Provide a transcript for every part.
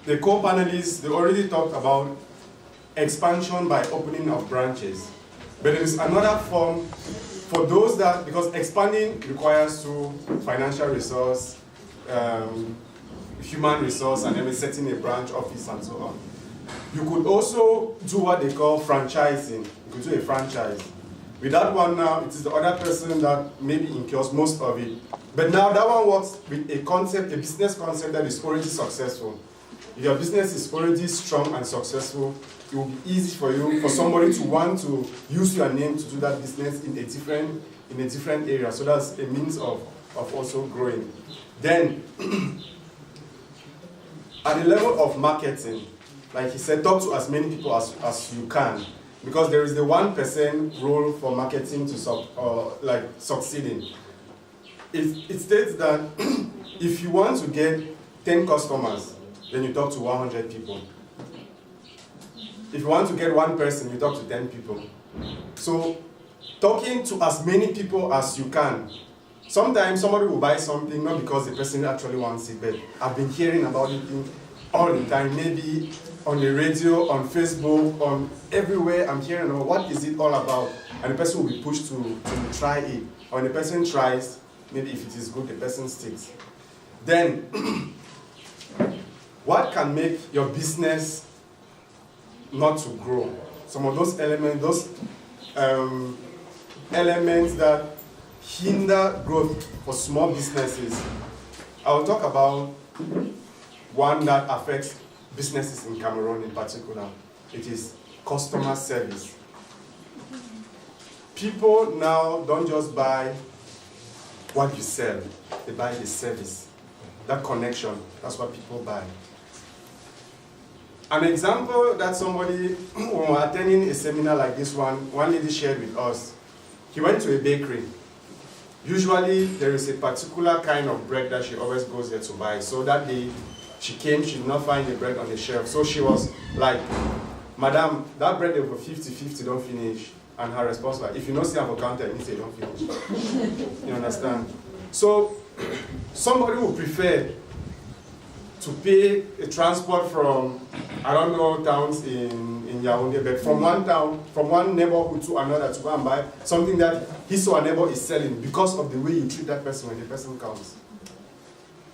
the co-panelists, they already talked about expansion by opening of branches. But there is another form for those that, because expanding requires financial resource, human resource, and then setting a branch office and so on. You could also do what they call franchising. You could do a franchise. With that one now, it is the other person that maybe incurs most of it. But now that one works with a concept, a business concept that is already successful. If your business is already strong and successful, it will be easy for you, for somebody to want to use your name to do that business in a different area. So that's a means of also growing. Then, at the level of marketing, like he said, talk to as many people as you can. Because there is the 1% rule for marketing to succeeding. It states that if you want to get 10 customers, then you talk to 100 people. If you want to get one person, you talk to 10 people. So, talking to as many people as you can. Sometimes somebody will buy something, not because the person actually wants it, but I've been hearing about it all the time, maybe on the radio, on Facebook, on everywhere. I'm hearing about what is it all about, and the person will be pushed to try it. Or when the person tries, maybe if it is good, the person sticks. Then, what can make your business not to grow? Some of those elements, elements that hinder growth for small businesses. I will talk about one that affects businesses in Cameroon in particular. It is customer service. People now don't just buy what you sell, they buy the service. That connection, that's what people buy. An example that somebody, when we were attending a seminar like this one lady shared with us. He went to a bakery. Usually there is a particular kind of bread that she always goes there to buy. So that day she came, she did not find the bread on the shelf. So she was like, "Madam, that bread over 50-50 don't finish." And her response was, "If you don't see her for counter, you say don't finish." You understand? So somebody would prefer to pay a transport from, I don't know, towns in Yaoundé, but from one town, from one neighborhood to another to go and buy something that his or her neighbor is selling because of the way you treat that person when the person comes.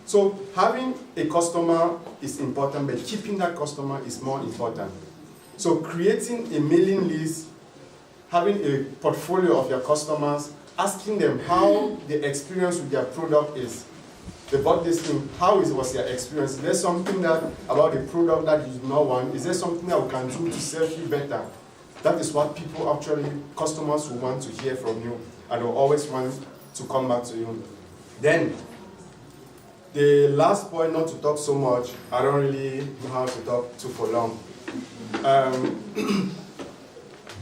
So having a customer is important, but keeping that customer is more important. So creating a mailing list, having a portfolio of your customers, asking them how the experience with their product is. They bought this thing, was your experience? Is there something about the product that you do not want? Is there something that we can do to serve you better? That is what people actually, customers will want to hear from you, and will always want to come back to you. Then, the last point, not to talk so much, I don't really know how to talk too for long.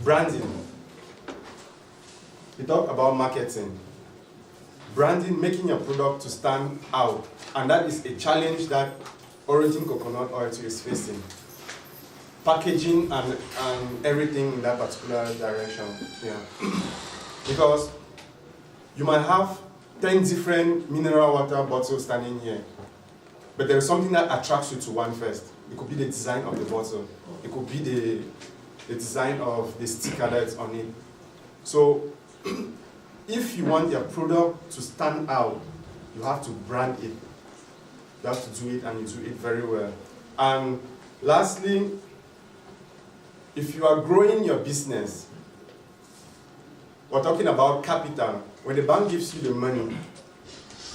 Branding. We talk about marketing. Branding, making your product to stand out. And that is a challenge that Origin Coconut Oil is facing. Packaging and everything in that particular direction. Yeah. Because you might have 10 different mineral water bottles standing here, but there is something that attracts you to one first. It could be the design of the bottle. It could be the design of the sticker that's on it. So, if you want your product to stand out, you have to brand it. You have to do it, and you do it very well. And lastly, if you are growing your business, we're talking about capital. When the bank gives you the money,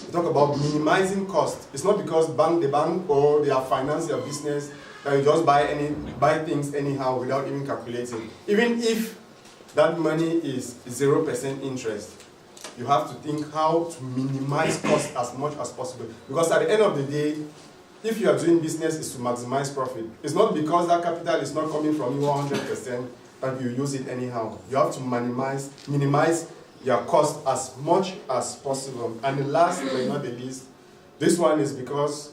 we talk about minimizing cost. It's not because the bank or they are financing your business that you just buy things anyhow without even calculating. Even if that money is 0% interest, you have to think how to minimize cost as much as possible. Because at the end of the day, if you are doing business, is to maximize profit. It's not because that capital is not coming from you 100% that you use it anyhow. You have to minimize your cost as much as possible. And the last but not the least, this one is because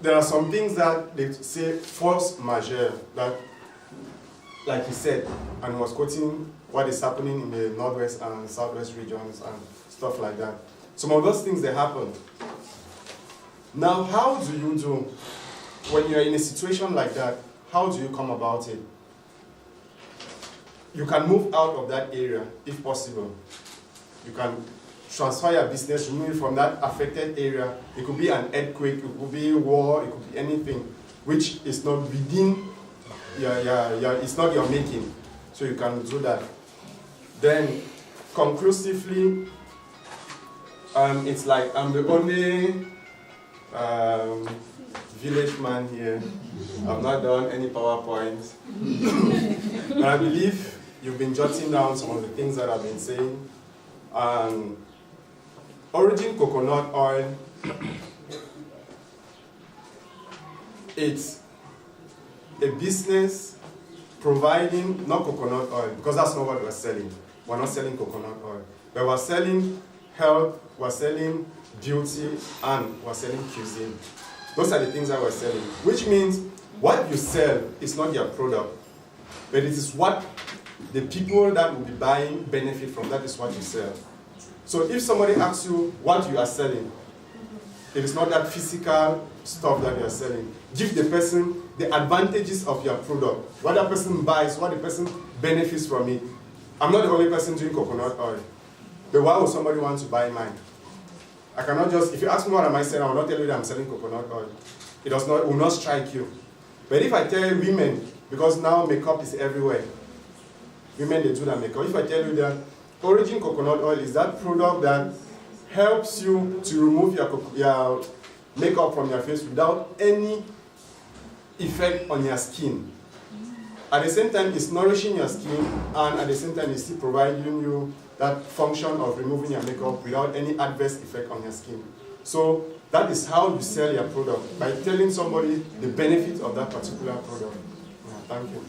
there are some things that they say force majeure, that, like he said, and was quoting what is happening in the northwest and southwest regions and stuff like that. Some of those things, they happen. Now, how do you do, when you're in a situation like that, how do you come about it? You can move out of that area, if possible. You can transfer your business, remove it from that affected area. It could be an earthquake, it could be war, it could be anything which is not within it's not your making. So you can do that. Then, conclusively, it's like I'm the only village man here. I've not done any PowerPoint. But I believe you've been jotting down some of the things that I've been saying. Origin coconut oil, it's a business providing, not coconut oil, because that's not what we're selling. We're not selling coconut oil. But we're selling health, we're selling beauty, and we're selling cuisine. Those are the things that we're selling. Which means what you sell is not your product, but it is what the people that will be buying benefit from. That is what you sell. So if somebody asks you what you are selling, it is not that physical stuff that you are selling. Give the person the advantages of your product. What that person buys, what the person benefits from it. I'm not the only person doing coconut oil. But why would somebody want to buy mine? I cannot just, if you ask me what am I selling, I will not tell you that I'm selling coconut oil. It will not strike you. But if I tell women, because now makeup is everywhere, women, they do that makeup. If I tell you that Origin coconut oil is that product that helps you to remove your makeup from your face without any effect on your skin. At the same time, it's nourishing your skin, and at the same time, it's still providing you that function of removing your makeup without any adverse effect on your skin. So that is how you sell your product, by telling somebody the benefit of that particular product. Yeah, thank you.